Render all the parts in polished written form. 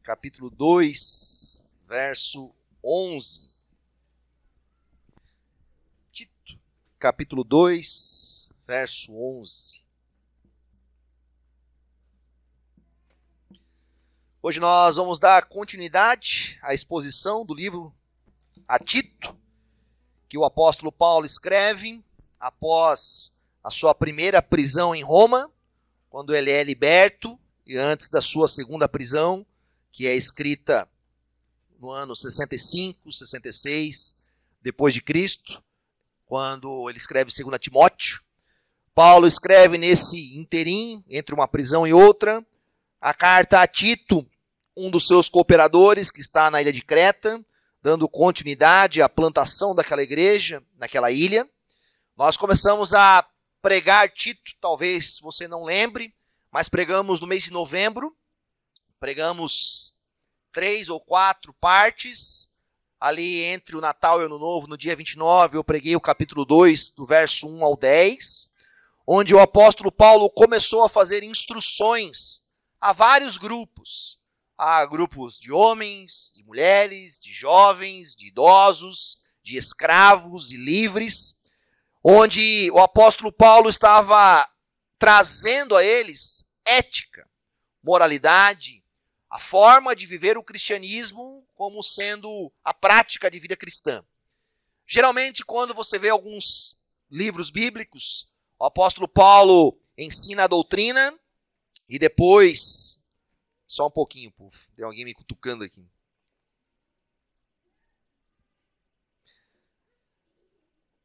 capítulo 2, verso 11. Tito, capítulo 2, verso 11. Hoje nós vamos dar continuidade à exposição do livro a Tito, que o apóstolo Paulo escreve após a sua primeira prisão em Roma, quando ele é liberto, e antes da sua segunda prisão, que é escrita no ano 65, 66, depois de Cristo, quando ele escreve 2 Timóteo. Paulo escreve nesse interim, entre uma prisão e outra, a carta a Tito, um dos seus cooperadores, que está na ilha de Creta, dando continuidade à plantação daquela igreja, naquela ilha. Nós começamos a pregar Tito, talvez você não lembre, mas pregamos no mês de novembro, pregamos 3 ou 4 partes, ali entre o Natal e o Ano Novo, no dia 29, eu preguei o capítulo 2, do verso 1 ao 10, onde o apóstolo Paulo começou a fazer instruções a vários grupos. Há grupos de homens, de mulheres, de jovens, de idosos, de escravos e livres, onde o apóstolo Paulo estava trazendo a eles ética, moralidade, a forma de viver o cristianismo como sendo a prática de vida cristã. Geralmente, quando você vê alguns livros bíblicos, o apóstolo Paulo ensina a doutrina e depois... Só um pouquinho, puf. Tem alguém me cutucando aqui.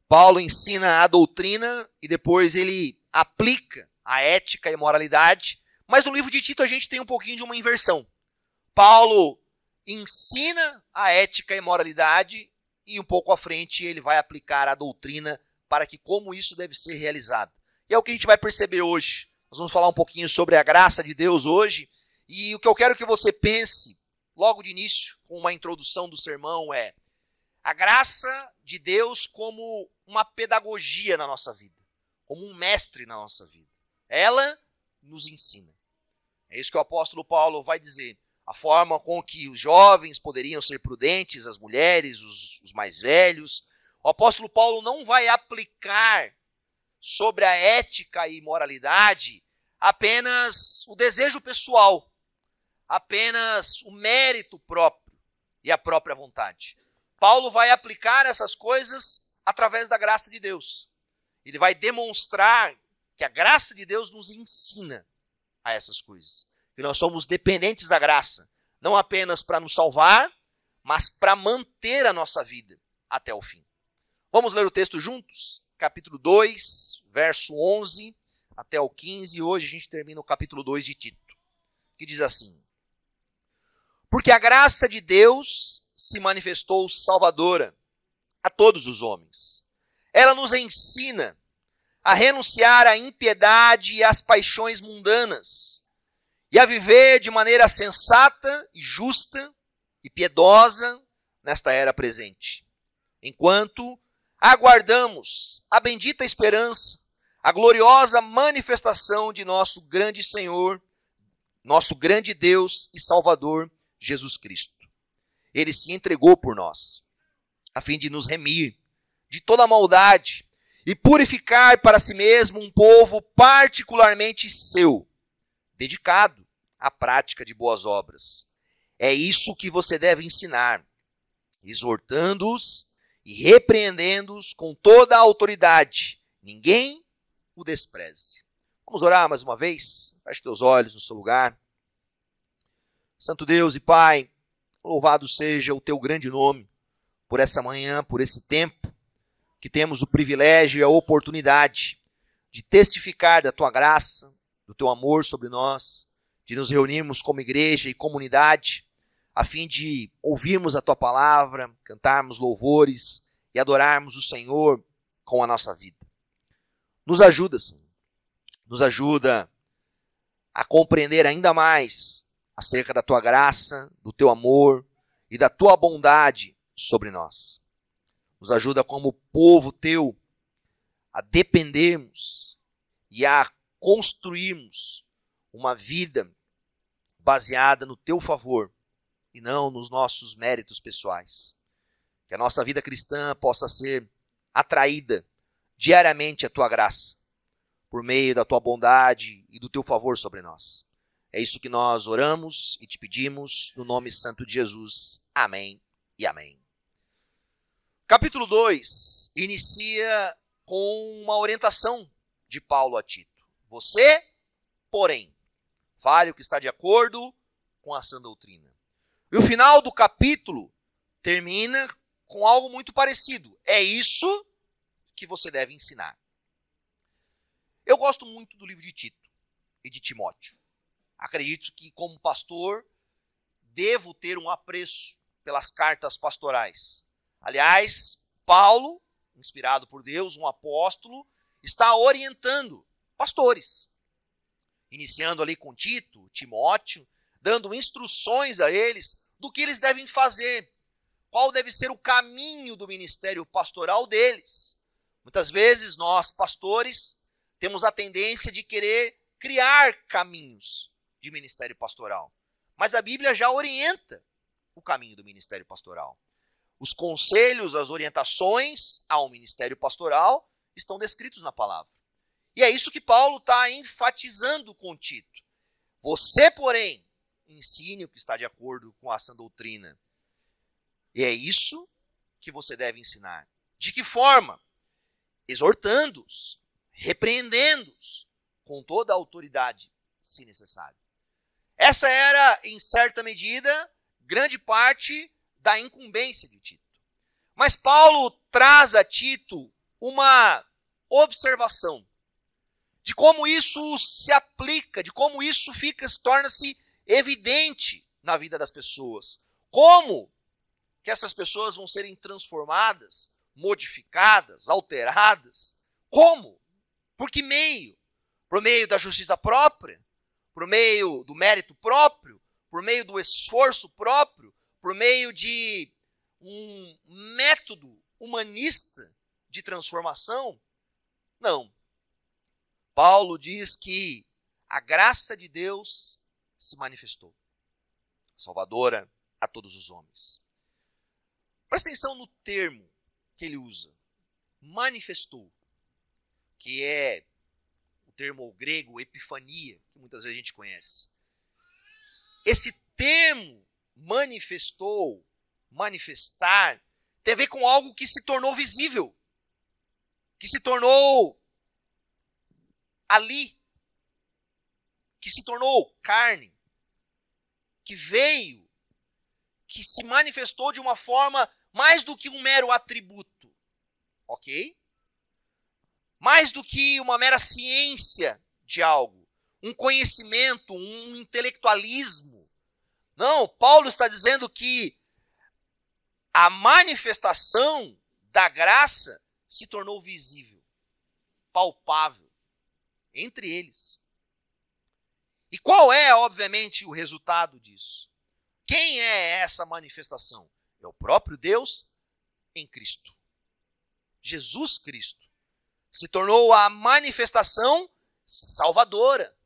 Paulo ensina a doutrina e depois ele aplica a ética e moralidade. Mas no livro de Tito a gente tem um pouquinho de uma inversão. Paulo ensina a ética e moralidade e um pouco à frente ele vai aplicar a doutrina para que como isso deve ser realizado. E é o que a gente vai perceber hoje. Nós vamos falar um pouquinho sobre a graça de Deus hoje. E o que eu quero que você pense, logo de início, com uma introdução do sermão, é a graça de Deus como uma pedagogia na nossa vida, como um mestre na nossa vida. Ela nos ensina. É isso que o apóstolo Paulo vai dizer. A forma com que os jovens poderiam ser prudentes, as mulheres, os mais velhos. O apóstolo Paulo não vai aplicar sobre a ética e moralidade apenas o desejo pessoal, apenas o mérito próprio e a própria vontade. Paulo vai aplicar essas coisas através da graça de Deus. Ele vai demonstrar que a graça de Deus nos ensina a essas coisas. Que nós somos dependentes da graça, não apenas para nos salvar, mas para manter a nossa vida até o fim. Vamos ler o texto juntos? Capítulo 2, verso 11 até o 15. E hoje a gente termina o capítulo 2 de Tito, que diz assim: Porque a graça de Deus se manifestou salvadora a todos os homens. Ela nos ensina a renunciar à impiedade e às paixões mundanas e a viver de maneira sensata e justa e piedosa nesta era presente, enquanto aguardamos a bendita esperança, a gloriosa manifestação de nosso grande Senhor, nosso grande Deus e Salvador, Jesus Cristo. Ele se entregou por nós, a fim de nos remir de toda maldade e purificar para si mesmo um povo particularmente seu, dedicado à prática de boas obras. É isso que você deve ensinar, exortando-os e repreendendo-os com toda a autoridade. Ninguém o despreze. Vamos orar mais uma vez? Feche teus olhos no seu lugar. Santo Deus e Pai, louvado seja o teu grande nome por essa manhã, por esse tempo, que temos o privilégio e a oportunidade de testificar da tua graça, do teu amor sobre nós, de nos reunirmos como igreja e comunidade, a fim de ouvirmos a tua palavra, cantarmos louvores e adorarmos o Senhor com a nossa vida. Nos ajuda, Senhor. Nos ajuda a compreender ainda mais acerca da tua graça, do teu amor e da tua bondade sobre nós. Nos ajuda como povo teu a dependermos e a construirmos uma vida baseada no teu favor e não nos nossos méritos pessoais. Que a nossa vida cristã possa ser atraída diariamente à tua graça, por meio da tua bondade e do teu favor sobre nós. É isso que nós oramos e te pedimos no nome santo de Jesus. Amém e amém. Capítulo 2 inicia com uma orientação de Paulo a Tito. Você, porém, fale o que está de acordo com a sã doutrina. E o final do capítulo termina com algo muito parecido. É isso que você deve ensinar. Eu gosto muito do livro de Tito e de Timóteo. Acredito que, como pastor, devo ter um apreço pelas cartas pastorais. Aliás, Paulo, inspirado por Deus, um apóstolo, está orientando pastores. Iniciando ali com Tito, Timóteo, dando instruções a eles do que eles devem fazer. Qual deve ser o caminho do ministério pastoral deles. Muitas vezes nós, pastores, temos a tendência de querer criar caminhos de ministério pastoral. Mas a Bíblia já orienta o caminho do ministério pastoral. Os conselhos, as orientações ao ministério pastoral estão descritos na palavra. E é isso que Paulo está enfatizando com Tito. Você, porém, ensine o que está de acordo com a sã doutrina. E é isso que você deve ensinar. De que forma? Exortando-os, repreendendo-os, com toda a autoridade, se necessário. Essa era, em certa medida, grande parte da incumbência de Tito. Mas Paulo traz a Tito uma observação de como isso se aplica, de como isso torna-se evidente na vida das pessoas. Como que essas pessoas vão serem transformadas, modificadas, alteradas. Como? Por que meio? Por meio da justiça própria? Por meio do mérito próprio? Por meio do esforço próprio? Por meio de um método humanista de transformação? Não. Paulo diz que a graça de Deus se manifestou, salvadora a todos os homens. Presta atenção no termo que ele usa, manifestou, que é o termo grego epifania, que muitas vezes a gente conhece. Esse termo manifestou, manifestar, tem a ver com algo que se tornou visível, que se tornou ali, que se tornou carne, que veio, que se manifestou de uma forma mais do que um mero atributo, ok? Mais do que uma mera ciência de algo, um conhecimento, um intelectualismo. Não, Paulo está dizendo que a manifestação da graça se tornou visível, palpável, entre eles. E qual é, obviamente, o resultado disso? Quem é essa manifestação? É o próprio Deus em Cristo. Jesus Cristo se tornou a manifestação salvadora,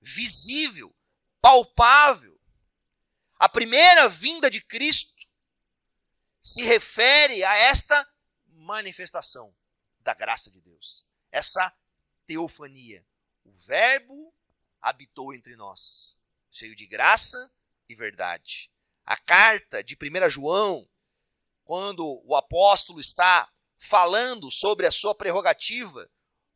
visível, palpável. A primeira vinda de Cristo se refere a esta manifestação da graça de Deus. Essa teofania. O Verbo habitou entre nós, cheio de graça e verdade. A carta de 1 João, quando o apóstolo está falando sobre a sua prerrogativa,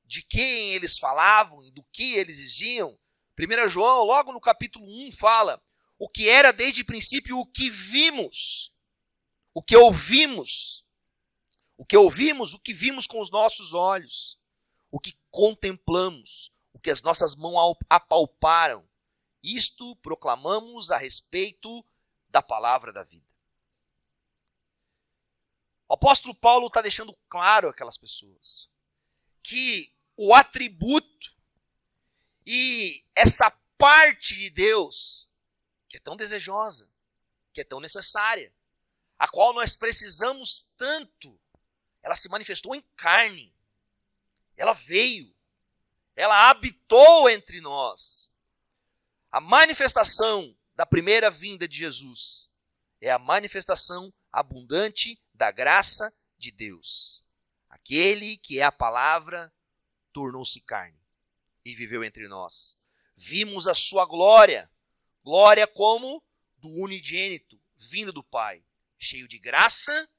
de quem eles falavam e do que eles diziam, 1 João, logo no capítulo 1, fala o que era desde o princípio, o que vimos, o que ouvimos, o que vimos com os nossos olhos, o que contemplamos, o que as nossas mãos apalparam. Isto proclamamos a respeito da palavra da vida. O apóstolo Paulo está deixando claro àquelas pessoas que o atributo e essa parte de Deus que é tão desejosa, que é tão necessária, a qual nós precisamos tanto, ela se manifestou em carne. Ela veio, ela habitou entre nós. A manifestação da primeira vinda de Jesus é a manifestação abundante da graça de Deus. Aquele que é a palavra tornou-se carne e viveu entre nós. Vimos a sua glória, glória como do unigênito, vindo do Pai, cheio de graça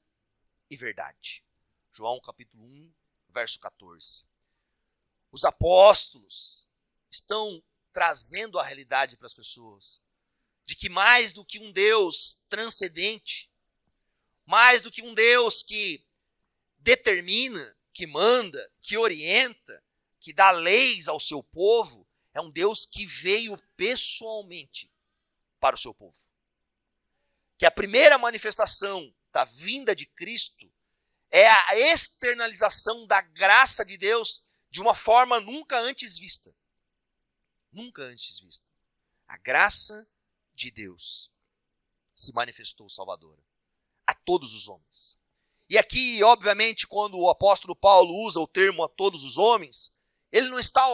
e verdade. João capítulo 1, verso 14. Os apóstolos estão trazendo a realidade para as pessoas, de que mais do que um Deus transcendente, mais do que um Deus que determina, que manda, que orienta, que dá leis ao seu povo, é um Deus que veio pessoalmente para o seu povo. Que a primeira manifestação da vinda de Cristo é a externalização da graça de Deus de uma forma nunca antes vista. Nunca antes vista. A graça de Deus se manifestou salvadora a todos os homens. E aqui, obviamente, quando o apóstolo Paulo usa o termo a todos os homens, ele não está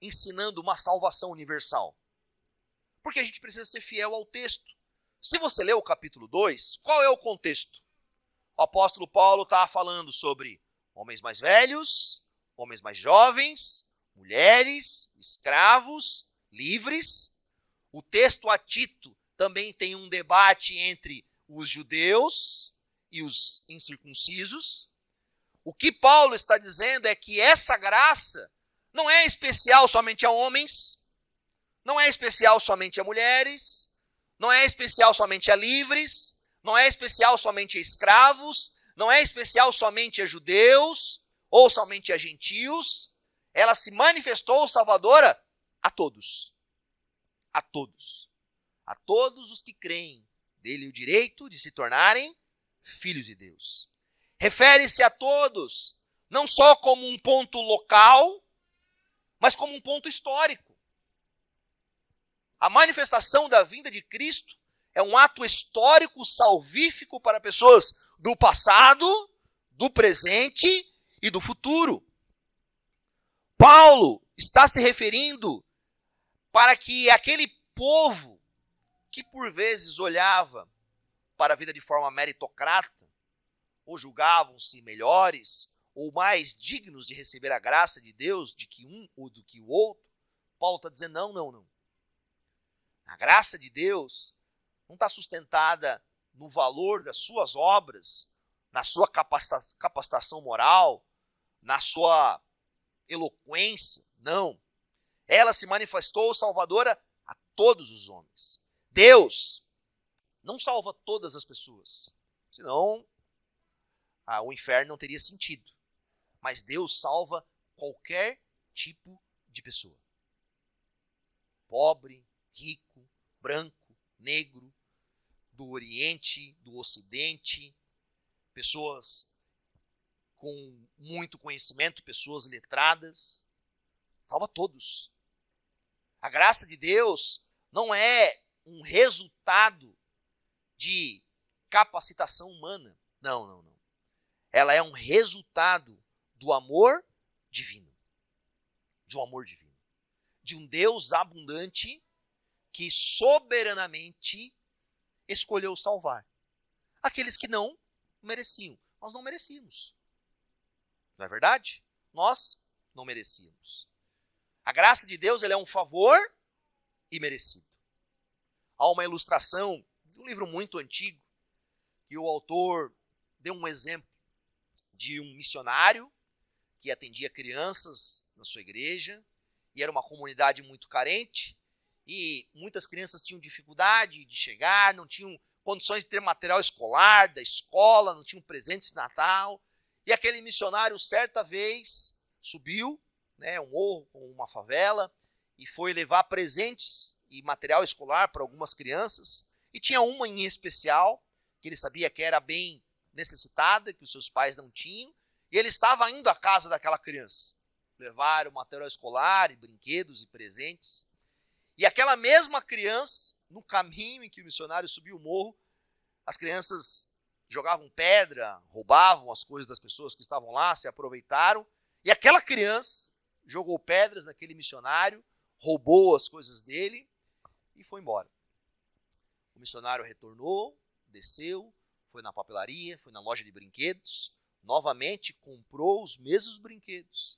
ensinando uma salvação universal. Porque a gente precisa ser fiel ao texto. Se você ler o capítulo 2, qual é o contexto? O apóstolo Paulo está falando sobre homens mais velhos, homens mais jovens, mulheres, escravos, livres. O texto a Tito também tem um debate entre os judeus e os incircuncisos. O que Paulo está dizendo é que essa graça não é especial somente a homens, não é especial somente a mulheres, não é especial somente a livres, não é especial somente a escravos, não é especial somente a judeus ou somente a gentios. Ela se manifestou salvadora a todos. A todos. A todos os que creem dele o direito de se tornarem filhos de Deus. Refere-se a todos, não só como um ponto local, mas como um ponto histórico. A manifestação da vinda de Cristo é um ato histórico salvífico para pessoas do passado, do presente e do futuro. Paulo está se referindo para que aquele povo que por vezes olhava para a vida de forma meritocrata, ou julgavam-se melhores, ou mais dignos de receber a graça de Deus do que um ou do que o outro, Paulo está dizendo, não. A graça de Deus não está sustentada no valor das suas obras, na sua capacitação moral, na sua eloquência, não. Ela se manifestou salvadora a todos os homens. Deus não salva todas as pessoas, senão o inferno não teria sentido. Mas Deus salva qualquer tipo de pessoa. Pobre, rico, branco, negro, do Oriente, do Ocidente, pessoas com muito conhecimento, pessoas letradas. Salva todos. A graça de Deus não é um resultado de capacitação humana. Não. Ela é um resultado do amor divino. De um amor divino. De um Deus abundante que soberanamente escolheu salvar aqueles que não mereciam. Nós não merecíamos. Não é verdade? Nós não merecíamos. A graça de Deus ela é um favor imerecido. Há uma ilustração de um livro muito antigo que o autor deu um exemplo de um missionário que atendia crianças na sua igreja e era uma comunidade muito carente e muitas crianças tinham dificuldade de chegar, não tinham condições de ter material escolar, da escola, não tinham presentes de Natal. E aquele missionário, certa vez, subiu um morro com uma favela e foi levar presentes e material escolar para algumas crianças. E tinha uma em especial, que ele sabia que era bem necessitada, que os seus pais não tinham. E ele estava indo à casa daquela criança. Levaram material escolar, e brinquedos e presentes. E aquela mesma criança, no caminho em que o missionário subiu o morro, as crianças jogavam pedra, roubavam as coisas das pessoas que estavam lá, se aproveitaram. E aquela criança jogou pedras naquele missionário, roubou as coisas dele e foi embora. O missionário retornou, desceu, foi na papelaria, foi na loja de brinquedos, novamente comprou os mesmos brinquedos,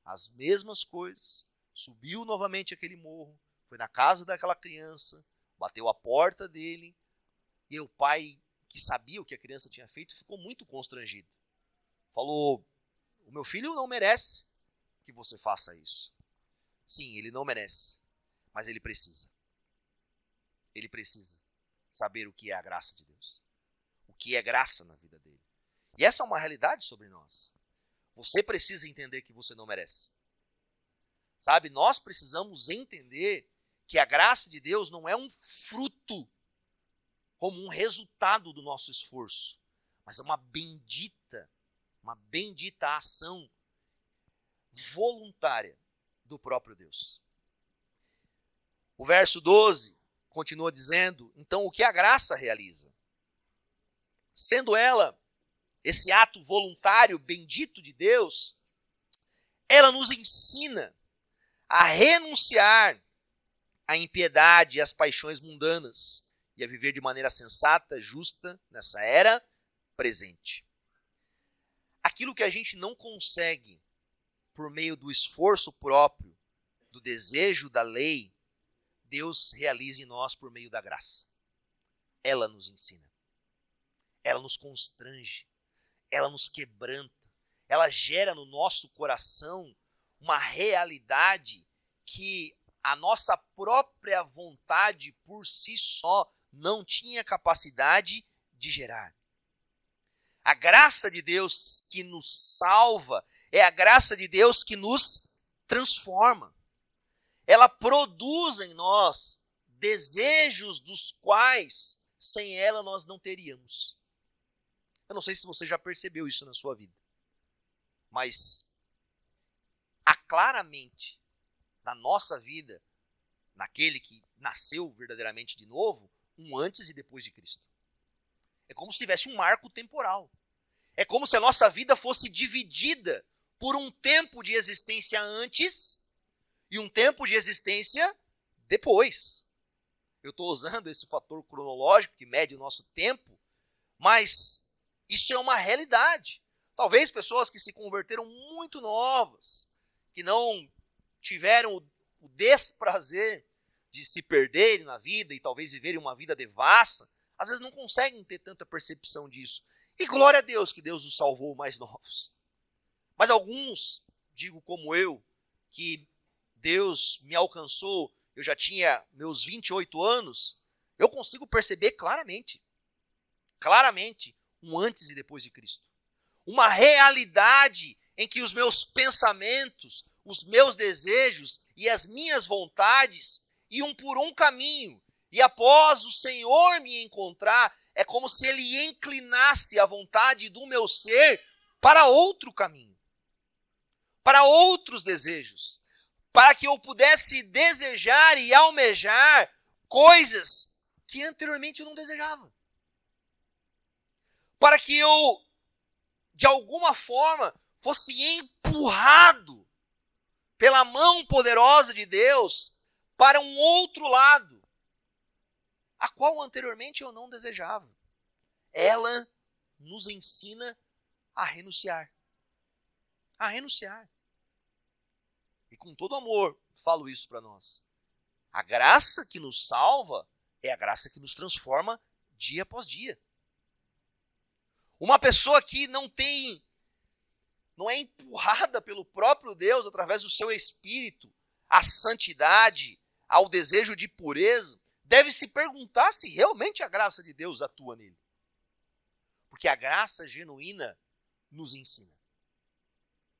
as mesmas coisas, subiu novamente aquele morro, foi na casa daquela criança, bateu a porta dele, e o pai, que sabia o que a criança tinha feito, ficou muito constrangido. Falou: o meu filho não merece que você faça isso. Sim, ele não merece, mas ele precisa. Ele precisa saber o que é a graça de Deus, o que é graça na vida dele. E essa é uma realidade sobre nós. Você precisa entender que você não merece. Sabe, nós precisamos entender que a graça de Deus não é um fruto, como um resultado do nosso esforço, mas é uma bendita ação voluntária do próprio Deus. O verso 12 continua dizendo: então o que a graça realiza? Sendo ela esse ato voluntário bendito de Deus, ela nos ensina a renunciar à impiedade e às paixões mundanas e a viver de maneira sensata, justa, nessa era presente. Aquilo que a gente não consegue por meio do esforço próprio, do desejo da lei, Deus realiza em nós por meio da graça. Ela nos ensina, ela nos constrange, ela nos quebranta, ela gera no nosso coração uma realidade que a nossa própria vontade por si só não tinha capacidade de gerar. A graça de Deus que nos salva é a graça de Deus que nos transforma. Ela produz em nós desejos dos quais sem ela nós não teríamos. Eu não sei se você já percebeu isso na sua vida, mas há claramente na nossa vida, naquele que nasceu verdadeiramente de novo, um antes e depois de Cristo. É como se tivesse um marco temporal. É como se a nossa vida fosse dividida por um tempo de existência antes e um tempo de existência depois. Eu estou usando esse fator cronológico que mede o nosso tempo, mas isso é uma realidade. Talvez pessoas que se converteram muito novas, que não tiveram o desprazer de se perderem na vida e talvez viverem uma vida devassa, às vezes não conseguem ter tanta percepção disso. E glória a Deus que Deus os salvou mais novos. Mas alguns, digo como eu, que Deus me alcançou, eu já tinha meus 28 anos, eu consigo perceber claramente, um antes e depois de Cristo. Uma realidade em que os meus pensamentos, os meus desejos e as minhas vontades iam por um caminho. E após o Senhor me encontrar, é como se Ele inclinasse a vontade do meu ser para outro caminho, para outros desejos, para que eu pudesse desejar e almejar coisas que anteriormente eu não desejava. Para que eu, de alguma forma, fosse empurrado pela mão poderosa de Deus para um outro lado, a qual anteriormente eu não desejava. Ela nos ensina a renunciar. A renunciar. E com todo amor falo isso para nós. A graça que nos salva é a graça que nos transforma dia após dia. Uma pessoa que não é empurrada pelo próprio Deus através do seu espírito à santidade, ao desejo de pureza, deve se perguntar se realmente a graça de Deus atua nele. Porque a graça genuína nos ensina.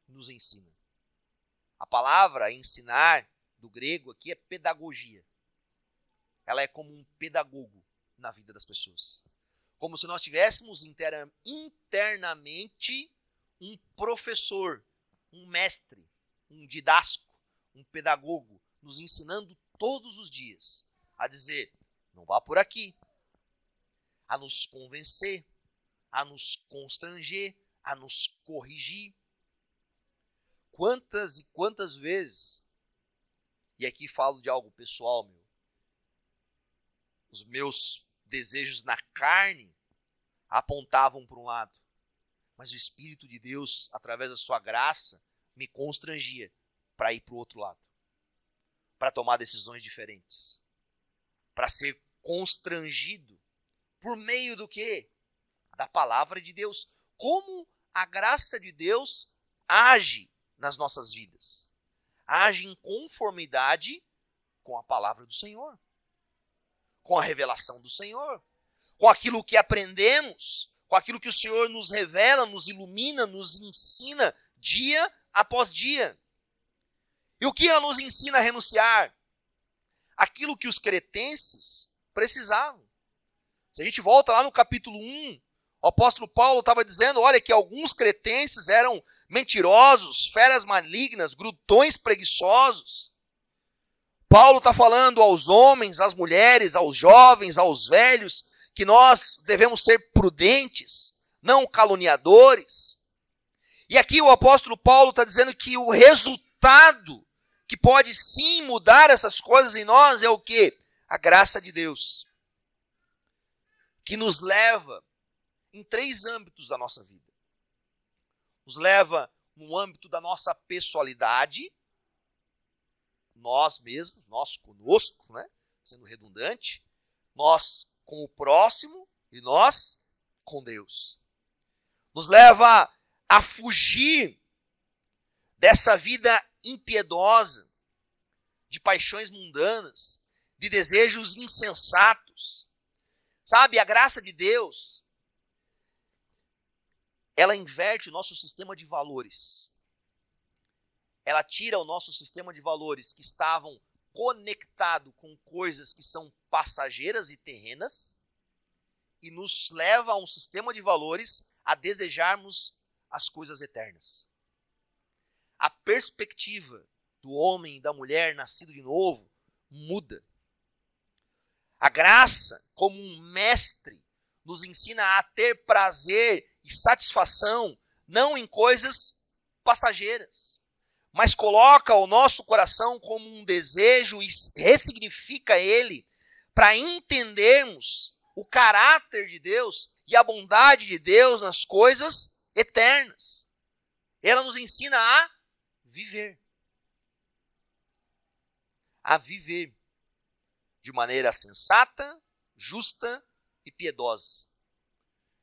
Nos ensina. A palavra ensinar, do grego aqui, é pedagogia. Ela é como um pedagogo na vida das pessoas. Como se nós tivéssemos internamente um professor, um mestre, um didasco, um pedagogo, nos ensinando todos os dias a dizer, não vá por aqui, a nos convencer, a nos constranger, a nos corrigir. Quantas e quantas vezes, e aqui falo de algo pessoal meu, os meus desejos na carne apontavam para um lado. Mas o Espírito de Deus, através da sua graça, me constrangia para ir para o outro lado. Para tomar decisões diferentes. Para ser constrangido. Por meio do quê? Da palavra de Deus. Como a graça de Deus age nas nossas vidas. Age em conformidade com a palavra do Senhor. Com a revelação do Senhor. Com aquilo que aprendemos. Com aquilo que o Senhor nos revela, nos ilumina, nos ensina dia após dia. E o que ela nos ensina a renunciar? Aquilo que os cretenses precisavam. Se a gente volta lá no capítulo 1, o apóstolo Paulo estava dizendo, olha, que alguns cretenses eram mentirosos, feras malignas, glutões preguiçosos. Paulo está falando aos homens, às mulheres, aos jovens, aos velhos, que nós devemos ser prudentes, não caluniadores. E aqui o apóstolo Paulo está dizendo que o resultado que pode sim mudar essas coisas em nós é o quê? A graça de Deus. Que nos leva em 3 âmbitos da nossa vida. Nos leva no âmbito da nossa pessoalidade, nós mesmos, nós conosco, né? Sendo redundante, nós com o próximo e nós com Deus. Nos leva a fugir dessa vida impiedosa, de paixões mundanas, de desejos insensatos. Sabe, a graça de Deus, ela inverte o nosso sistema de valores. Ela tira o nosso sistema de valores que estavam conectados com coisas que são passageiras e terrenas e nos leva a um sistema de valores a desejarmos as coisas eternas. A perspectiva do homem e da mulher nascido de novo muda. A graça, como um mestre, nos ensina a ter prazer e satisfação não em coisas passageiras, mas coloca o nosso coração como um desejo e ressignifica ele para entendermos o caráter de Deus e a bondade de Deus nas coisas eternas. Ela nos ensina a viver. A viver de maneira sensata, justa e piedosa.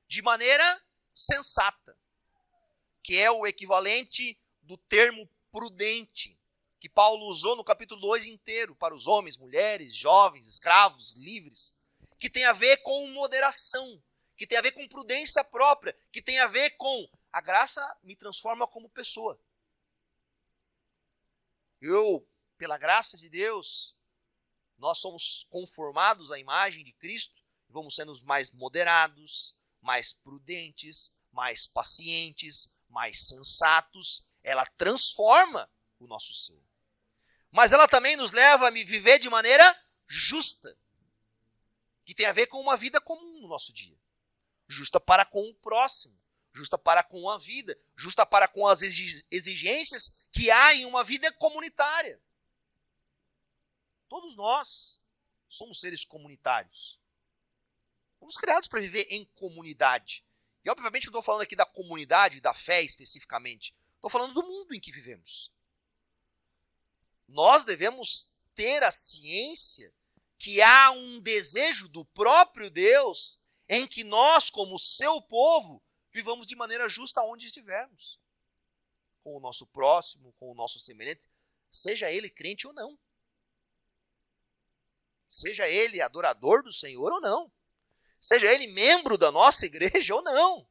De maneira sensata, que é o equivalente do termo prudente, que Paulo usou no capítulo 2 inteiro, para os homens, mulheres, jovens, escravos, livres, que tem a ver com moderação, que tem a ver com prudência própria, que tem a ver com a graça me transforma como pessoa. Eu, pela graça de Deus, nós somos conformados à imagem de Cristo, e vamos sendo mais moderados, mais prudentes, mais pacientes, mais sensatos. Ela transforma o nosso ser. Mas ela também nos leva a viver de maneira justa, que tem a ver com uma vida comum no nosso dia. Justa para com o próximo, justa para com a vida, justa para com as exigências que há em uma vida comunitária. Todos nós somos seres comunitários. Fomos criados para viver em comunidade. E obviamente eu estou falando aqui da comunidade, da fé especificamente. Estou falando do mundo em que vivemos. Nós devemos ter a ciência que há um desejo do próprio Deus em que nós, como seu povo, vivamos de maneira justa onde estivermos. Com o nosso próximo, com o nosso semelhante, seja ele crente ou não. Seja ele adorador do Senhor ou não. Seja ele membro da nossa igreja ou não.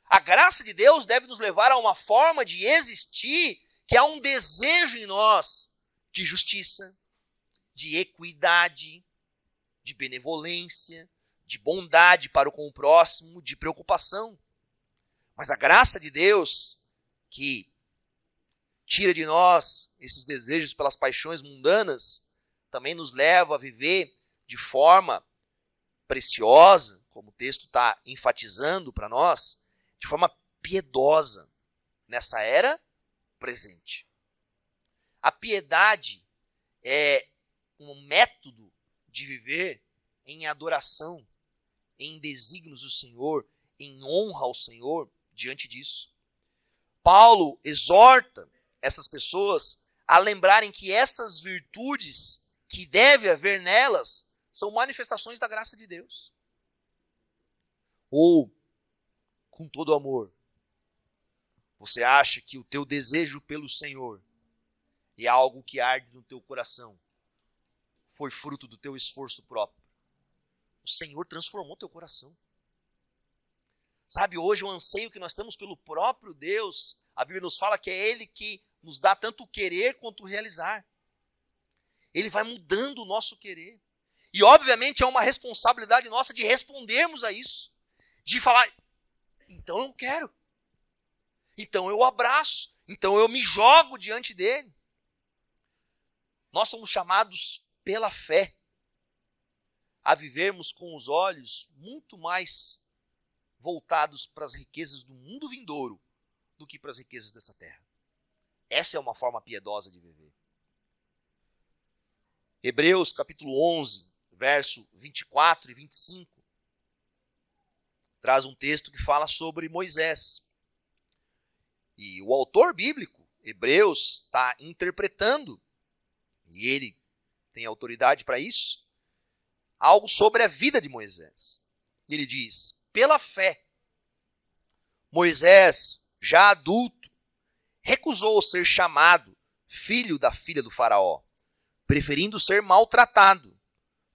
A graça de Deus deve nos levar a uma forma de existir que há um desejo em nós de justiça, de equidade, de benevolência, de bondade para com o próximo, de preocupação. Mas a graça de Deus, que tira de nós esses desejos pelas paixões mundanas, também nos leva a viver de forma preciosa, como o texto está enfatizando para nós, de forma piedosa nessa era presente. A piedade é um método de viver em em adoração, em desígnios do Senhor, em honra ao Senhor diante disso. Paulo exorta essas pessoas a lembrarem que essas virtudes que deve haver nelas são manifestações da graça de Deus. Ou, com todo amor, você acha que o teu desejo pelo Senhor é algo que arde no teu coração, foi fruto do teu esforço próprio. O Senhor transformou teu coração. Sabe, hoje o anseio que nós temos pelo próprio Deus, a Bíblia nos fala que é Ele que nos dá tanto o querer quanto o realizar. Ele vai mudando o nosso querer. E obviamente é uma responsabilidade nossa de respondermos a isso. De falar, então eu quero. Então eu abraço. Então eu me jogo diante dele. Nós somos chamados pela fé a vivermos com os olhos muito mais voltados para as riquezas do mundo vindouro do que para as riquezas dessa terra. Essa é uma forma piedosa de viver. Hebreus capítulo 11, verso 24 e 25, traz um texto que fala sobre Moisés. E o autor bíblico, Hebreus, está interpretando, e ele tem autoridade para isso, algo sobre a vida de Moisés. Ele diz, pela fé, Moisés, já adulto, recusou ser chamado filho da filha do faraó, preferindo ser maltratado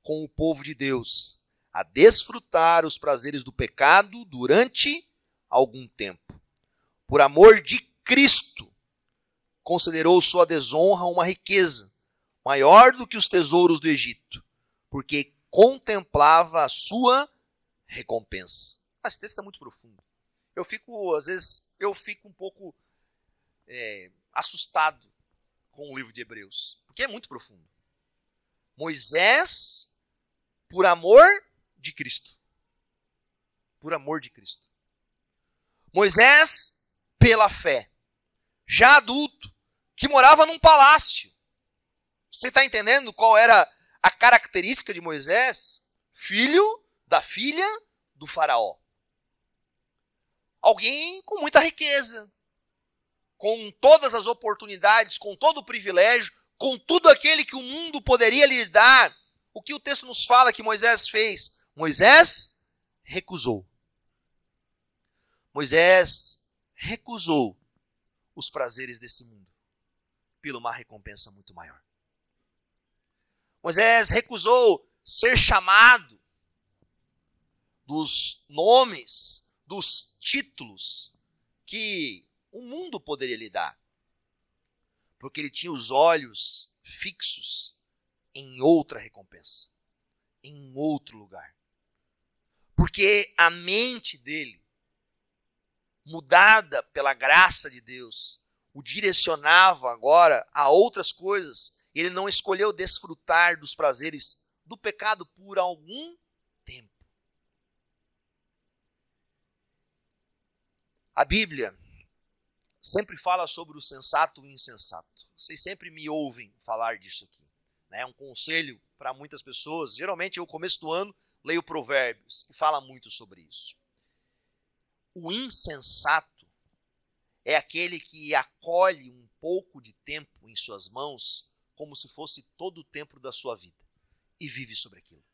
com o povo de Deus, a desfrutar os prazeres do pecado durante algum tempo. Por amor de Cristo, considerou sua desonra uma riqueza maior do que os tesouros do Egito, porque contemplava a sua recompensa. Esse texto é muito profundo. Às vezes, eu fico um pouco assustado com o livro de Hebreus, porque é muito profundo. Moisés, por amor de Cristo. Por amor de Cristo. Moisés, pela fé. Já adulto, que morava num palácio. Você está entendendo qual era a característica de Moisés? Filho da filha do faraó. Alguém com muita riqueza, com todas as oportunidades, com todo o privilégio, com tudo aquele que o mundo poderia lhe dar. O que o texto nos fala que Moisés fez? Moisés recusou. Moisés recusou os prazeres desse mundo pela uma recompensa muito maior. Moisés recusou ser chamado dos nomes, dos títulos que o mundo poderia lhe dar, porque ele tinha os olhos fixos em outra recompensa, em outro lugar. Porque a mente dele, mudada pela graça de Deus, o direcionava agora a outras coisas. Ele não escolheu desfrutar dos prazeres do pecado por algum tempo. A Bíblia sempre fala sobre o sensato e o insensato. Vocês sempre me ouvem falar disso aqui. É um conselho para muitas pessoas. Geralmente, no começo do ano, leio Provérbios, que fala muito sobre isso. O insensato é aquele que acolhe um pouco de tempo em suas mãos como se fosse todo o tempo da sua vida e vive sobre aquilo.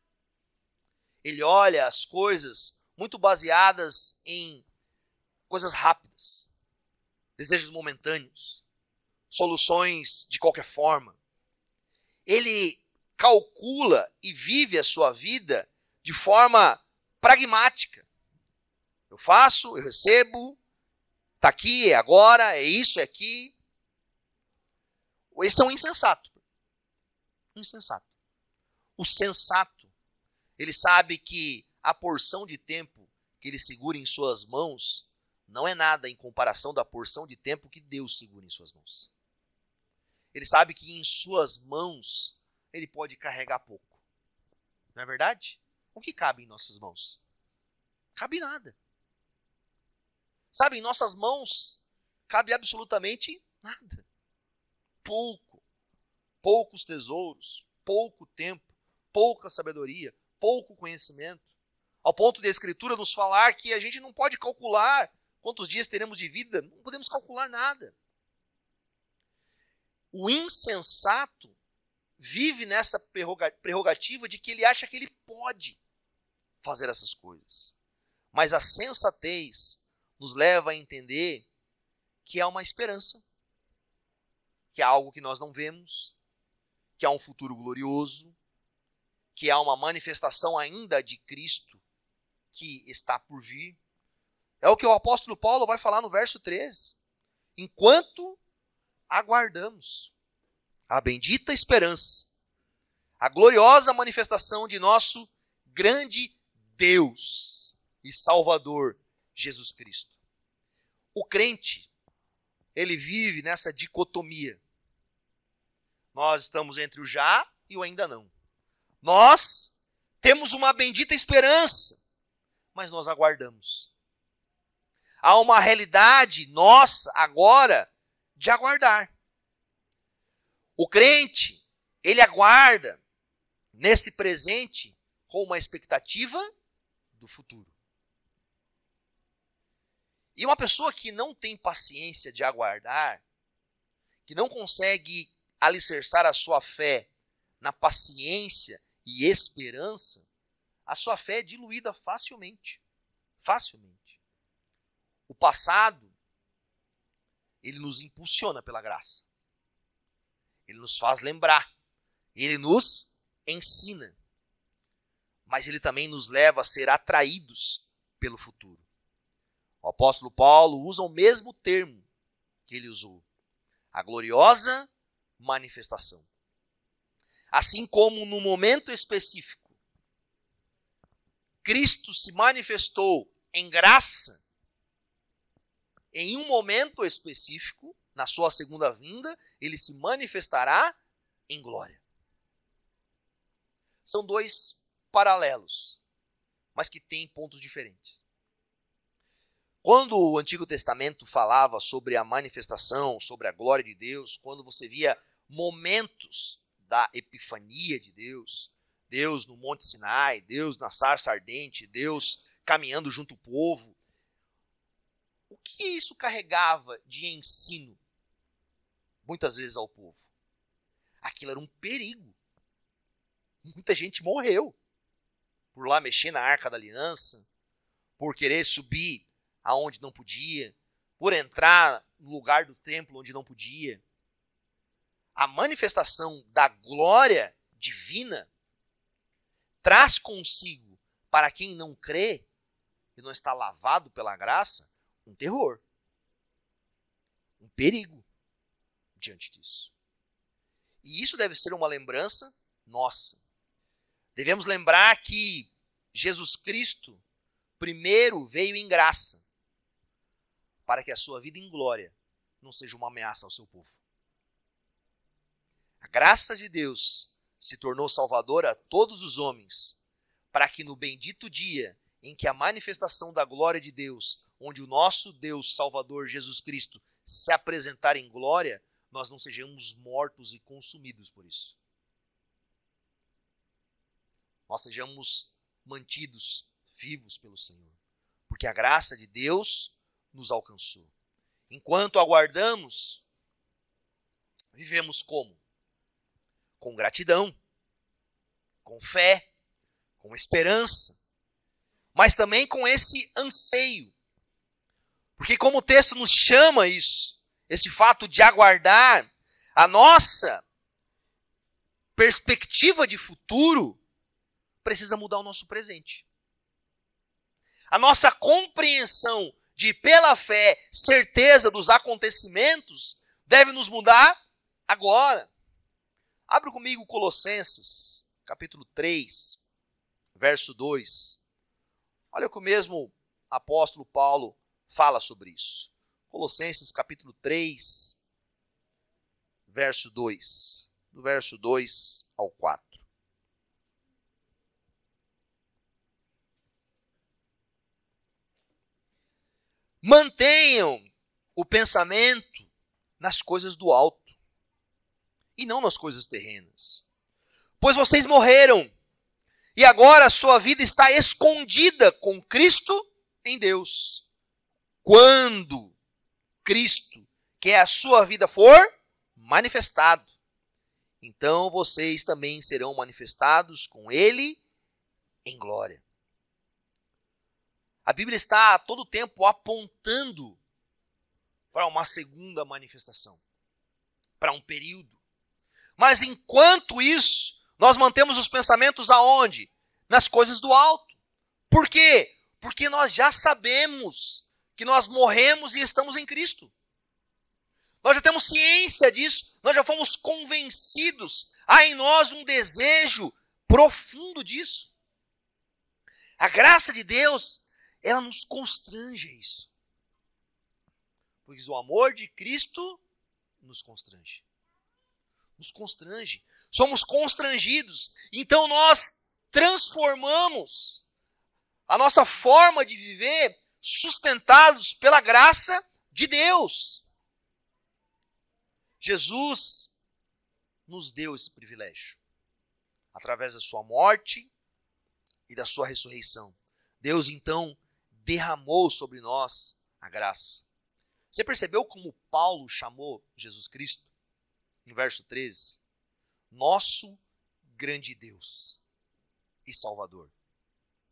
Ele olha as coisas muito baseadas em coisas rápidas, desejos momentâneos, soluções de qualquer forma. Ele calcula e vive a sua vida de forma pragmática. Eu faço, eu recebo, está aqui, é agora, é isso, é aqui. Esse é um insensato. Insensato. O sensato, ele sabe que a porção de tempo que ele segura em suas mãos não é nada em comparação da porção de tempo que Deus segura em suas mãos. Ele sabe que em suas mãos ele pode carregar pouco. Não é verdade? O que cabe em nossas mãos? Cabe nada. Sabe, em nossas mãos cabe absolutamente nada. Pouco. Poucos tesouros, pouco tempo, pouca sabedoria, pouco conhecimento, ao ponto de a Escritura nos falar que a gente não pode calcular quantos dias teremos de vida, não podemos calcular nada. O insensato vive nessa prerrogativa de que ele acha que ele pode fazer essas coisas. Mas a sensatez nos leva a entender que há uma esperança, que há algo que nós não vemos, que há um futuro glorioso, que há uma manifestação ainda de Cristo que está por vir. É o que o apóstolo Paulo vai falar no verso 13. Enquanto aguardamos a bendita esperança, a gloriosa manifestação de nosso grande Deus e Salvador, Jesus Cristo. O crente, ele vive nessa dicotomia. Nós estamos entre o já e o ainda não. Nós temos uma bendita esperança, mas nós aguardamos. Há uma realidade nossa agora de aguardar. O crente, ele aguarda nesse presente com uma expectativa do futuro. E uma pessoa que não tem paciência de aguardar, que não consegue alicerçar a sua fé na paciência e esperança, a sua fé é diluída facilmente. Facilmente. O passado, ele nos impulsiona pela graça. Ele nos faz lembrar. Ele nos ensina. Mas ele também nos leva a ser atraídos pelo futuro. O apóstolo Paulo usa o mesmo termo que ele usou. A gloriosa manifestação. Assim como no momento específico, Cristo se manifestou em graça, em um momento específico, na sua segunda vinda, ele se manifestará em glória. São dois paralelos, mas que têm pontos diferentes. Quando o Antigo Testamento falava sobre a manifestação, sobre a glória de Deus, quando você via momentos da epifania de Deus, Deus no Monte Sinai, Deus na sarça ardente, Deus caminhando junto ao povo, o que isso carregava de ensino, muitas vezes ao povo? Aquilo era um perigo. Muita gente morreu por lá mexer na Arca da Aliança, por querer subir aonde não podia, por entrar no lugar do templo onde não podia. A manifestação da glória divina traz consigo, para quem não crê e não está lavado pela graça, um terror, um perigo diante disso. E isso deve ser uma lembrança nossa. Devemos lembrar que Jesus Cristo primeiro veio em graça, para que a sua vida em glória não seja uma ameaça ao seu povo. A graça de Deus se tornou salvadora a todos os homens, para que no bendito dia em que a manifestação da glória de Deus, onde o nosso Deus Salvador Jesus Cristo se apresentar em glória, nós não sejamos mortos e consumidos por isso. Nós sejamos mantidos vivos pelo Senhor, porque a graça de Deus nos alcançou. Enquanto aguardamos, vivemos como? Com gratidão, com fé, com esperança, mas também com esse anseio. Porque como o texto nos chama isso, esse fato de aguardar, a nossa perspectiva de futuro precisa mudar o nosso presente. A nossa compreensão de, pela fé, certeza dos acontecimentos, deve nos mudar agora. Abra comigo Colossenses, capítulo 3, verso 2. Olha o que o mesmo apóstolo Paulo fala sobre isso. Colossenses, capítulo 3, verso 2. Do verso 2 ao 4. Mantenham o pensamento nas coisas do alto e não nas coisas terrenas. Pois vocês morreram E agora a sua vida está escondida com Cristo em Deus. Quando Cristo, que é a sua vida, for manifestado, então vocês também serão manifestados com Ele em glória. A Bíblia está a todo tempo apontando para uma segunda manifestação, para um período. Mas enquanto isso, nós mantemos os pensamentos aonde? Nas coisas do alto. Por quê? Porque nós já sabemos que nós morremos e estamos em Cristo. Nós já temos ciência disso, nós já fomos convencidos. Há em nós um desejo profundo disso. A graça de Deus, ela nos constrange a isso. Pois o amor de Cristo nos constrange. Nos constrange. Somos constrangidos. Então nós transformamos a nossa forma de viver sustentados pela graça de Deus. Jesus nos deu esse privilégio. Através da sua morte e da sua ressurreição. Deus então derramou sobre nós a graça. Você percebeu como Paulo chamou Jesus Cristo? Em verso 13. Nosso grande Deus e Salvador,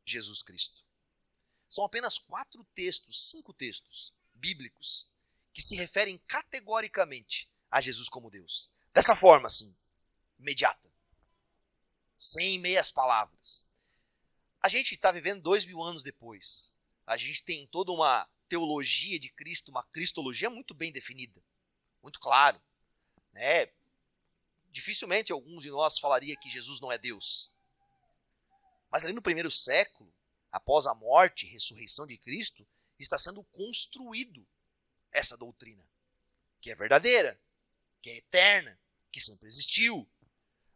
Jesus Cristo. São apenas 5 textos bíblicos que se referem categoricamente a Jesus como Deus. Dessa forma, assim, imediata. Sem meias palavras. A gente está vivendo 2000 anos depois. A gente tem toda uma teologia de Cristo, uma cristologia muito bem definida. Muito claro. Né? Dificilmente alguns de nós falaria que Jesus não é Deus. Mas ali no primeiro século, após a morte e ressurreição de Cristo, está sendo construído essa doutrina, que é verdadeira, que é eterna, que sempre existiu.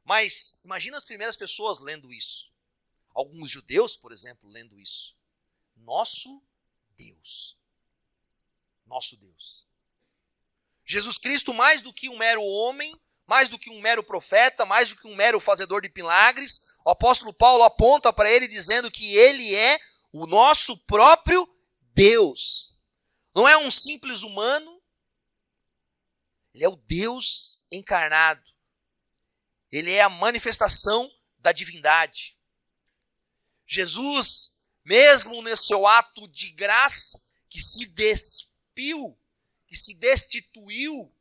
Mas imagina as primeiras pessoas lendo isso. Alguns judeus, por exemplo, lendo isso. Nosso Deus. Nosso Deus. Jesus Cristo, mais do que um mero homem, mais do que um mero profeta, mais do que um mero fazedor de milagres, o apóstolo Paulo aponta para ele dizendo que ele é o nosso próprio Deus. Não é um simples humano, ele é o Deus encarnado. Ele é a manifestação da divindade. Jesus, mesmo nesse seu ato de graça, que se despiu, que se destituiu,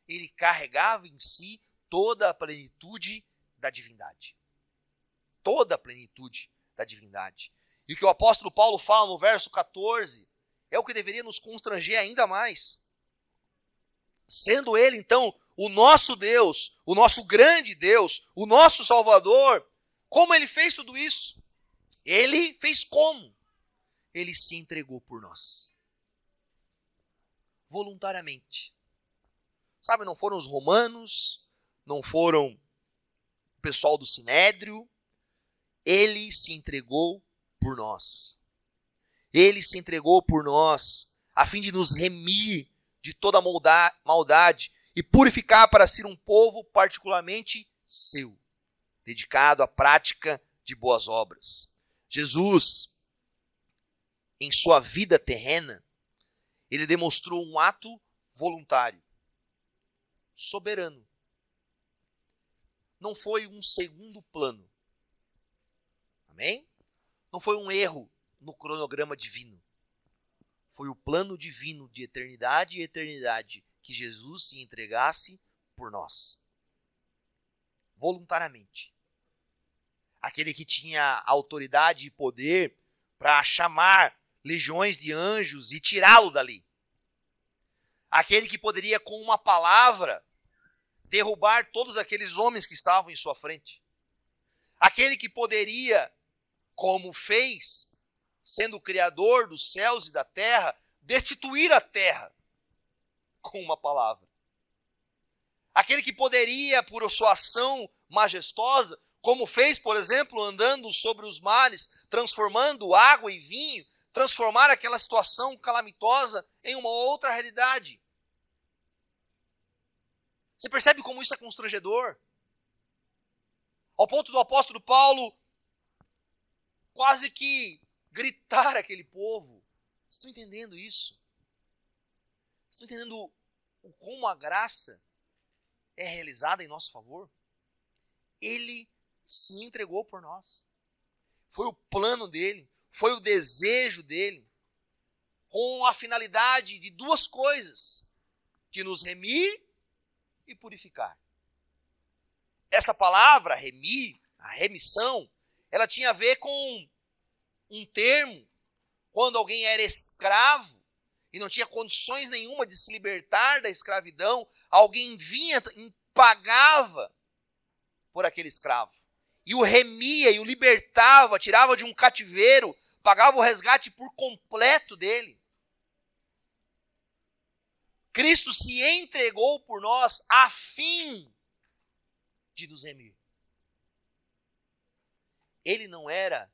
ele carregava em si toda a plenitude da divindade. Toda a plenitude da divindade. E o que o apóstolo Paulo fala no verso 14 é o que deveria nos constranger ainda mais. Sendo ele, então, o nosso Deus, o nosso grande Deus, o nosso Salvador, como ele fez tudo isso? Ele fez como? Ele se entregou por nós. Voluntariamente. Sabe, não foram os romanos, não foram o pessoal do Sinédrio. Ele se entregou por nós. Ele se entregou por nós, a fim de nos remir de toda maldade e purificar para ser um povo particularmente seu, dedicado à prática de boas obras. Jesus, em sua vida terrena, ele demonstrou um ato voluntário, soberano. Não foi um segundo plano. Amém? Não foi um erro no cronograma divino. Foi o plano divino de eternidade e eternidade que Jesus se entregasse por nós. Voluntariamente. Aquele que tinha autoridade e poder para chamar legiões de anjos e tirá-lo dali. Aquele que poderia, com uma palavra, derrubar todos aqueles homens que estavam em sua frente. Aquele que poderia, como fez, sendo o Criador dos céus e da terra, destituir a terra com uma palavra. Aquele que poderia, por sua ação majestosa, como fez, por exemplo, andando sobre os mares, transformando água em vinho, transformar aquela situação calamitosa em uma outra realidade. Você percebe como isso é constrangedor? Ao ponto do apóstolo Paulo quase que gritar aquele povo. Vocês estão entendendo isso? Vocês estão entendendo como a graça é realizada em nosso favor? Ele se entregou por nós. Foi o plano dele, foi o desejo dele, com a finalidade de duas coisas: de nos remir e purificar. Essa palavra, remir, a remissão, ela tinha a ver com um termo, quando alguém era escravo e não tinha condições nenhuma de se libertar da escravidão, alguém vinha e pagava por aquele escravo. E o remia e o libertava, tirava de um cativeiro, pagava o resgate por completo dele. Cristo se entregou por nós a fim de nos remir. Ele não era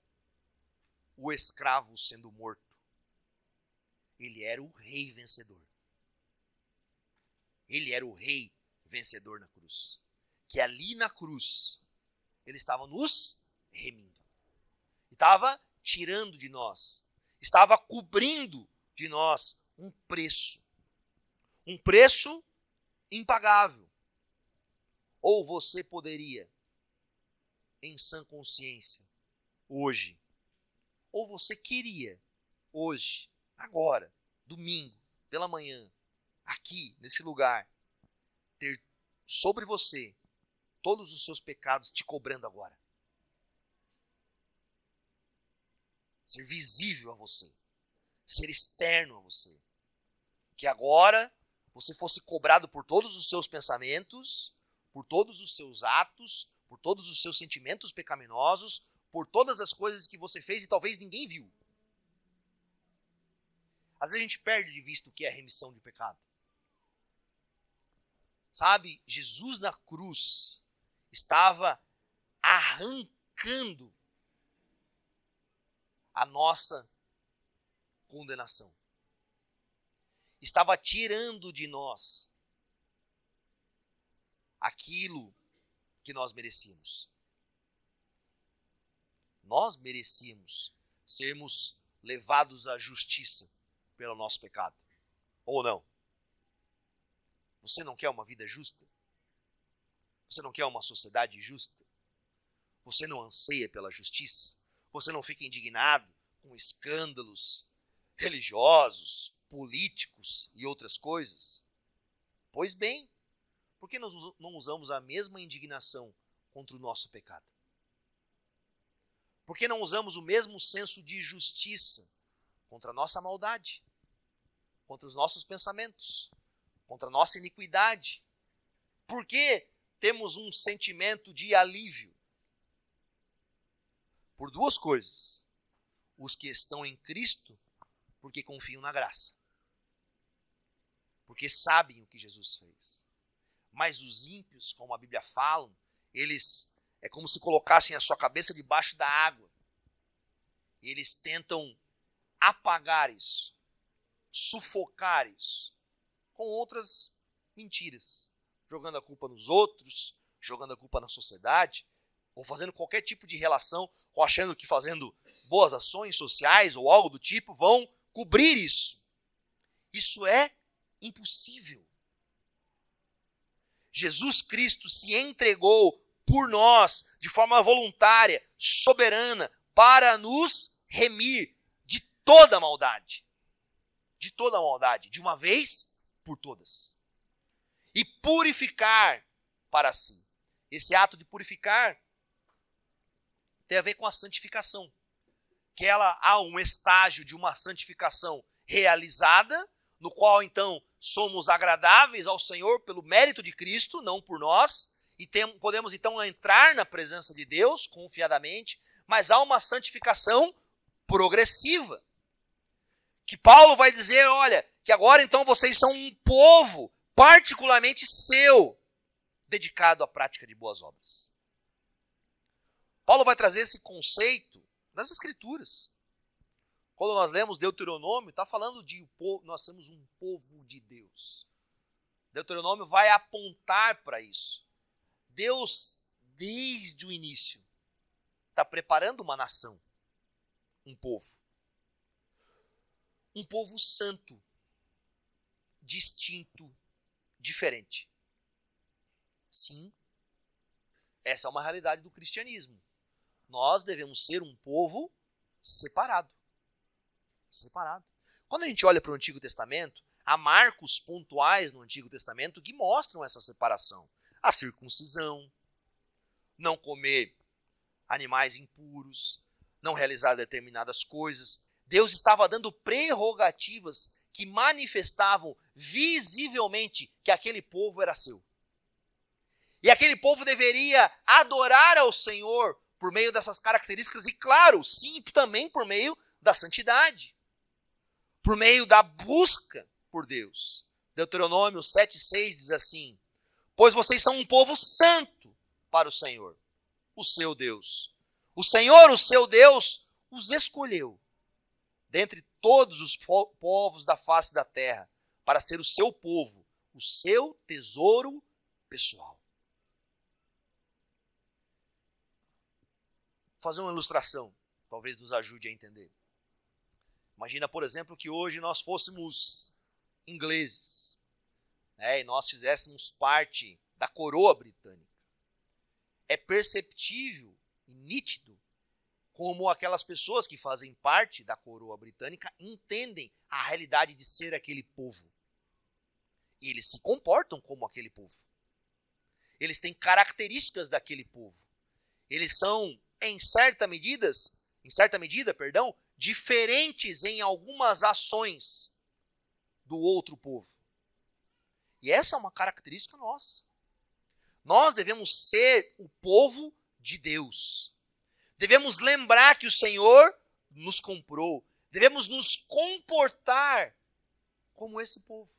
o escravo sendo morto. Ele era o rei vencedor. Ele era o rei vencedor na cruz. Que ali na cruz, ele estava nos remindo. Estava tirando de nós. Estava cobrindo de nós um preço. Um preço impagável. Ou você poderia, em sã consciência, hoje, ou você queria, hoje, agora, domingo, pela manhã, aqui, nesse lugar, ter sobre você todos os seus pecados te cobrando agora. Ser visível a você, ser externo a você. Que agora você fosse cobrado por todos os seus pensamentos, por todos os seus atos, por todos os seus sentimentos pecaminosos, por todas as coisas que você fez e talvez ninguém viu. Às vezes a gente perde de vista o que é a remissão de pecado. Sabe, Jesus na cruz estava arrancando a nossa condenação. Estava tirando de nós aquilo que nós merecíamos. Nós merecíamos sermos levados à justiça pelo nosso pecado. Ou não? Você não quer uma vida justa? Você não quer uma sociedade justa? Você não anseia pela justiça? Você não fica indignado com escândalos religiosos, políticos e outras coisas? Pois bem, por que nós não usamos a mesma indignação contra o nosso pecado? Por que não usamos o mesmo senso de justiça contra a nossa maldade, contra os nossos pensamentos, contra a nossa iniquidade? Por que temos um sentimento de alívio? Por duas coisas: os que estão em Cristo, porque confiam na graça, porque sabem o que Jesus fez. Mas os ímpios, como a Bíblia fala, eles é como se colocassem a sua cabeça debaixo da água. E eles tentam apagar isso, sufocar isso, com outras mentiras, jogando a culpa nos outros, jogando a culpa na sociedade, ou fazendo qualquer tipo de relação, ou achando que fazendo boas ações sociais ou algo do tipo vão cobrir isso. Isso é impossível. Jesus Cristo se entregou por nós de forma voluntária, soberana, para nos remir de toda maldade. De toda maldade, de uma vez por todas. E purificar para si. Esse ato de purificar tem a ver com a santificação. Que ela há um estágio de uma santificação realizada, no qual então somos agradáveis ao Senhor pelo mérito de Cristo, não por nós, e podemos então entrar na presença de Deus confiadamente, mas há uma santificação progressiva. Que Paulo vai dizer, olha, que agora então vocês são um povo particularmente seu, dedicado à prática de boas obras. Paulo vai trazer esse conceito nas Escrituras. Quando nós lemos Deuteronômio, está falando de nós somos um povo de Deus. Deuteronômio vai apontar para isso. Deus, desde o início, está preparando uma nação. um povo. Um povo santo, distinto, diferente. Sim, essa é uma realidade do cristianismo. Nós devemos ser um povo separado. Separado. Quando a gente olha para o Antigo Testamento, há marcos pontuais no Antigo Testamento que mostram essa separação. A circuncisão, não comer animais impuros, não realizar determinadas coisas. Deus estava dando prerrogativas que manifestavam visivelmente que aquele povo era seu. E aquele povo deveria adorar ao Senhor por meio dessas características e, claro, sim, também por meio da santidade. Por meio da busca por Deus. Deuteronômio 7,6 diz assim: pois vocês são um povo santo para o Senhor, o seu Deus. O Senhor, o seu Deus, os escolheu dentre todos os povos da face da terra para ser o seu povo, o seu tesouro pessoal. Vou fazer uma ilustração, talvez nos ajude a entender. Imagina, por exemplo, que hoje nós fôssemos ingleses, e nós fizéssemos parte da coroa britânica. É perceptível e nítido como aquelas pessoas que fazem parte da coroa britânica entendem a realidade de ser aquele povo. E eles se comportam como aquele povo. Eles têm características daquele povo. Eles são, em certa medida, diferentes em algumas ações do outro povo. E essa é uma característica nossa. Nós devemos ser o povo de Deus. Devemos lembrar que o Senhor nos comprou. Devemos nos comportar como esse povo.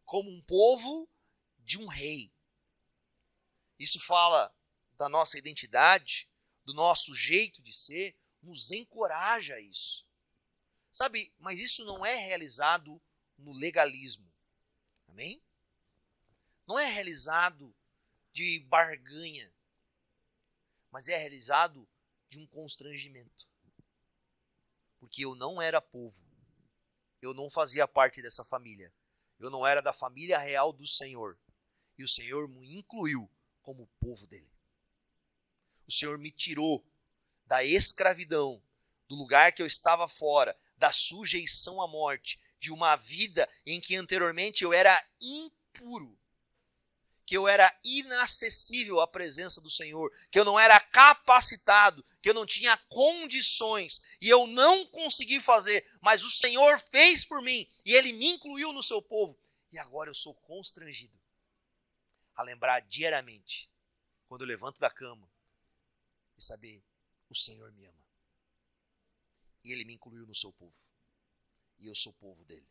Como um povo de um rei. Isso fala da nossa identidade, do nosso jeito de ser, nos encoraja a isso. Sabe, mas isso não é realizado no legalismo. Amém? Não é realizado de barganha, mas é realizado de um constrangimento. Porque eu não era povo. Eu não fazia parte dessa família. Eu não era da família real do Senhor. E o Senhor me incluiu como povo dele. O Senhor me tirou da escravidão, do lugar que eu estava fora, da sujeição à morte, de uma vida em que anteriormente eu era impuro, que eu era inacessível à presença do Senhor, que eu não era capacitado, que eu não tinha condições, e eu não consegui fazer, mas o Senhor fez por mim, e Ele me incluiu no seu povo, e agora eu sou constrangido a lembrar diariamente, quando eu levanto da cama, e saber, o Senhor me ama, e Ele me incluiu no seu povo, e eu sou povo dele.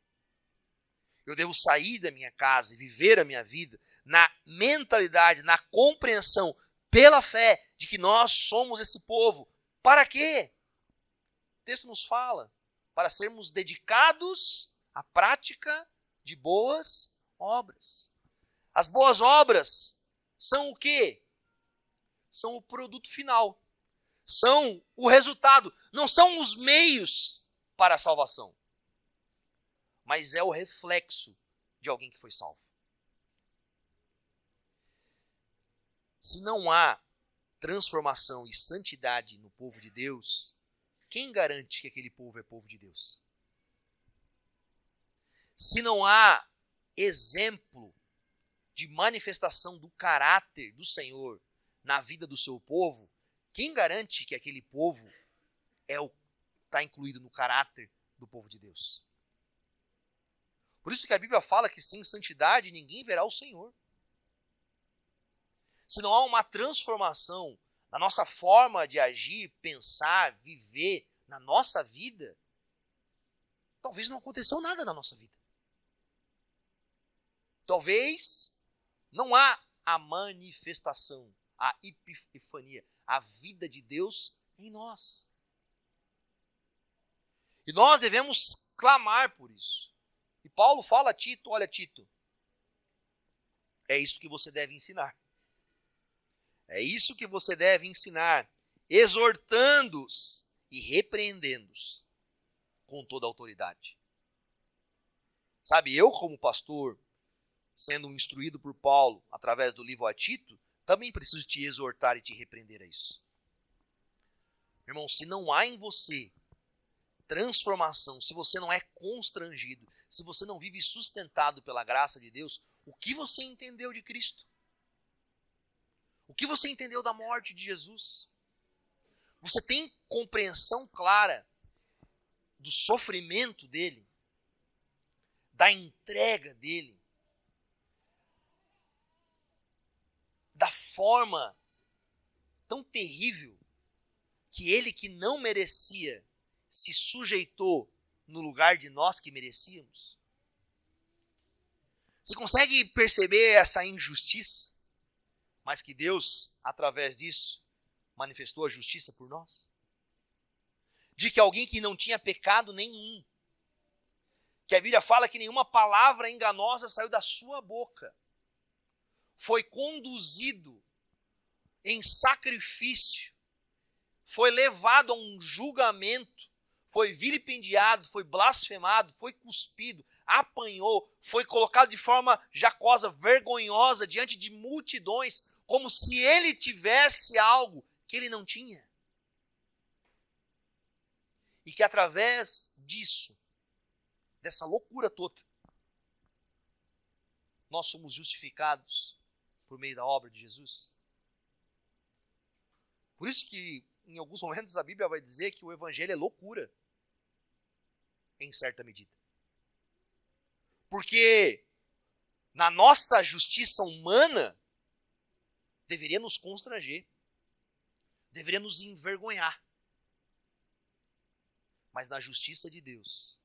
Eu devo sair da minha casa e viver a minha vida na mentalidade, na compreensão, pela fé, de que nós somos esse povo. Para quê? O texto nos fala, para sermos dedicados à prática de boas obras. As boas obras são o quê? São o produto final. São o resultado. Não são os meios para a salvação. Mas é o reflexo de alguém que foi salvo. Se não há transformação e santidade no povo de Deus, quem garante que aquele povo é povo de Deus? Se não há exemplo de manifestação do caráter do Senhor na vida do seu povo, quem garante que aquele povo está incluído no caráter do povo de Deus? Por isso que a Bíblia fala que sem santidade ninguém verá o Senhor. Se não há uma transformação na nossa forma de agir, pensar, viver, na nossa vida, talvez não aconteceu nada na nossa vida. Talvez não há a manifestação, a epifania, a vida de Deus em nós. E nós devemos clamar por isso. E Paulo fala a Tito, olha Tito, é isso que você deve ensinar. É isso que você deve ensinar, exortando-os e repreendendo-os com toda a autoridade. Sabe, eu como pastor, sendo instruído por Paulo através do livro a Tito, também preciso te exortar e te repreender a isso. Irmão, se não há em você transformação, se você não é constrangido, se você não vive sustentado pela graça de Deus, o que você entendeu de Cristo? O que você entendeu da morte de Jesus? Você tem compreensão clara do sofrimento dele, da entrega dele, da forma tão terrível que ele que não merecia se sujeitou no lugar de nós que merecíamos? Você consegue perceber essa injustiça? Mas que Deus, através disso, manifestou a justiça por nós? De que alguém que não tinha pecado nenhum, que a Bíblia fala que nenhuma palavra enganosa saiu da sua boca, foi conduzido em sacrifício, foi levado a um julgamento, foi vilipendiado, foi blasfemado, foi cuspido, apanhou, foi colocado de forma jacosa, vergonhosa, diante de multidões, como se ele tivesse algo que ele não tinha. E que através disso, dessa loucura toda, nós somos justificados por meio da obra de Jesus. Por isso que em alguns momentos a Bíblia vai dizer que o evangelho é loucura, em certa medida. Porque na nossa justiça humana, deveria nos constranger, deveria nos envergonhar. Mas na justiça de Deus,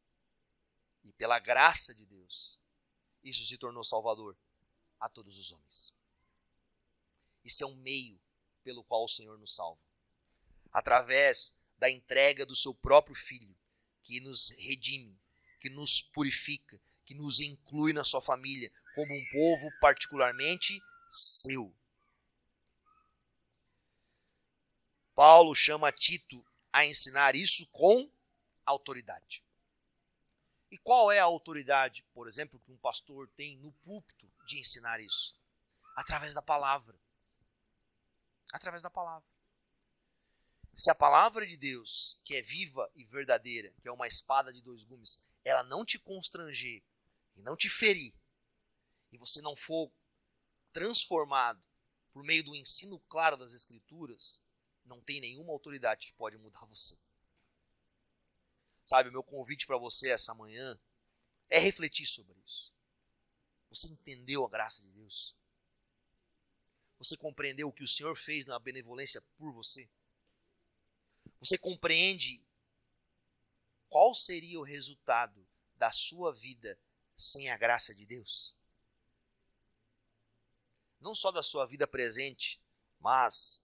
e pela graça de Deus, isso se tornou salvador a todos os homens. Isso é um meio pelo qual o Senhor nos salva. Através da entrega do seu próprio Filho, que nos redime, que nos purifica, que nos inclui na sua família, como um povo particularmente seu. Paulo chama Tito a ensinar isso com autoridade. E qual é a autoridade, por exemplo, que um pastor tem no púlpito de ensinar isso? Através da palavra. Através da palavra. Se a palavra de Deus, que é viva e verdadeira, que é uma espada de dois gumes, ela não te constranger e não te ferir, e você não for transformado por meio do ensino claro das Escrituras, não tem nenhuma autoridade que pode mudar você. Sabe, o meu convite para você essa manhã é refletir sobre isso. Você entendeu a graça de Deus? Você compreendeu o que o Senhor fez na benevolência por você? Você compreende qual seria o resultado da sua vida sem a graça de Deus? Não só da sua vida presente, mas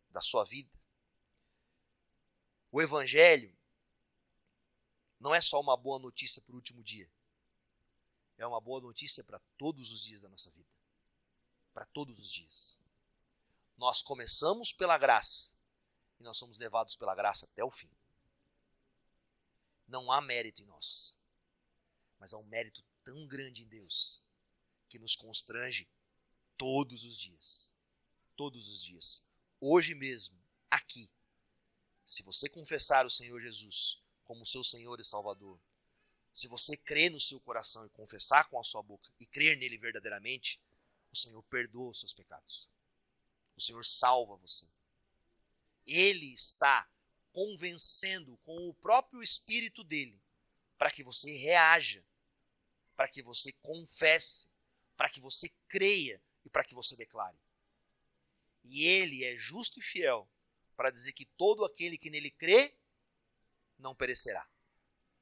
da sua vida. O Evangelho não é só uma boa notícia para o último dia. É uma boa notícia para todos os dias da nossa vida. Para todos os dias. Nós começamos pela graça e nós somos levados pela graça até o fim. Não há mérito em nós, mas há um mérito tão grande em Deus que nos constrange todos os dias. Todos os dias. Hoje mesmo, aqui. Se você confessar o Senhor Jesus como seu Senhor e Salvador, se você crer no seu coração e confessar com a sua boca e crer nele verdadeiramente, o Senhor perdoa os seus pecados. O Senhor salva você. Ele está convencendo com o próprio Espírito dele para que você reaja, para que você confesse, para que você creia e para que você declare. E ele é justo e fiel para dizer que todo aquele que nele crê não perecerá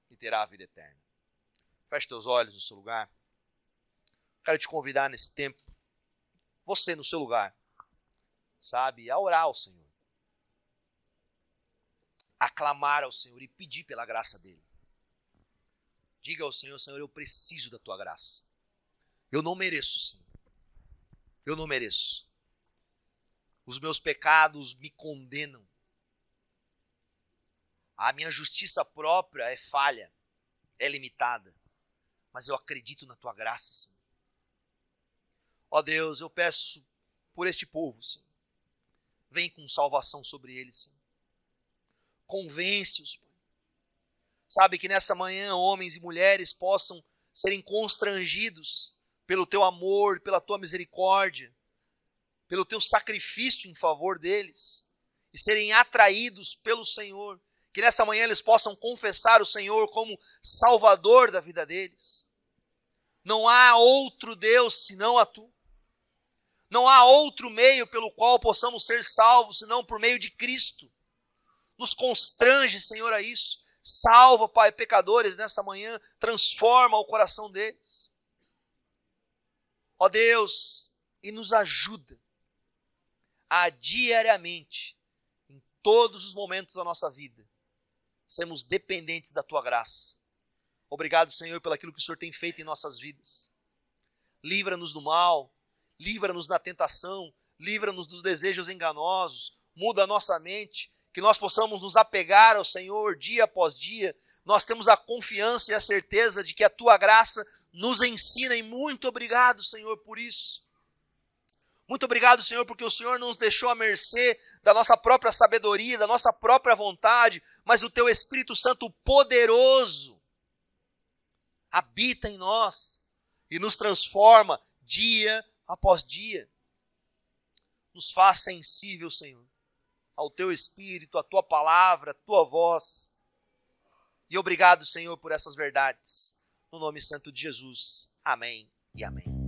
e terá a vida eterna. Feche teus olhos no seu lugar. Quero te convidar nesse tempo, você no seu lugar, sabe, a orar ao Senhor. A clamar ao Senhor e pedir pela graça dele. Diga ao Senhor, Senhor, eu preciso da tua graça. Eu não mereço, Senhor. Eu não mereço. Os meus pecados me condenam. A minha justiça própria é falha, é limitada. Mas eu acredito na tua graça, Senhor. Ó Deus, eu peço por este povo, Senhor. Vem com salvação sobre eles, Senhor. Convence-os, Pai. Sabe que nessa manhã homens e mulheres possam serem constrangidos pelo teu amor, pela tua misericórdia, pelo teu sacrifício em favor deles, e serem atraídos pelo Senhor, que nessa manhã eles possam confessar o Senhor como Salvador da vida deles. Não há outro Deus senão a tu. Não há outro meio pelo qual possamos ser salvos, senão por meio de Cristo. Nos constrange, Senhor, a isso. Salva, Pai, pecadores nessa manhã, transforma o coração deles. Ó Deus, e nos ajuda a diariamente, em todos os momentos da nossa vida, sermos dependentes da tua graça. Obrigado, Senhor, pelo aquilo que o Senhor tem feito em nossas vidas. Livra-nos do mal, livra-nos da tentação, livra-nos dos desejos enganosos, muda a nossa mente, que nós possamos nos apegar ao Senhor dia após dia. Nós temos a confiança e a certeza de que a tua graça nos ensina, e muito obrigado, Senhor, por isso. Muito obrigado, Senhor, porque o Senhor não nos deixou à mercê da nossa própria sabedoria, da nossa própria vontade, mas o teu Espírito Santo poderoso habita em nós e nos transforma dia após dia. Nos faz sensível, Senhor, ao teu Espírito, à tua palavra, à tua voz. E obrigado, Senhor, por essas verdades. No nome santo de Jesus. Amém e amém.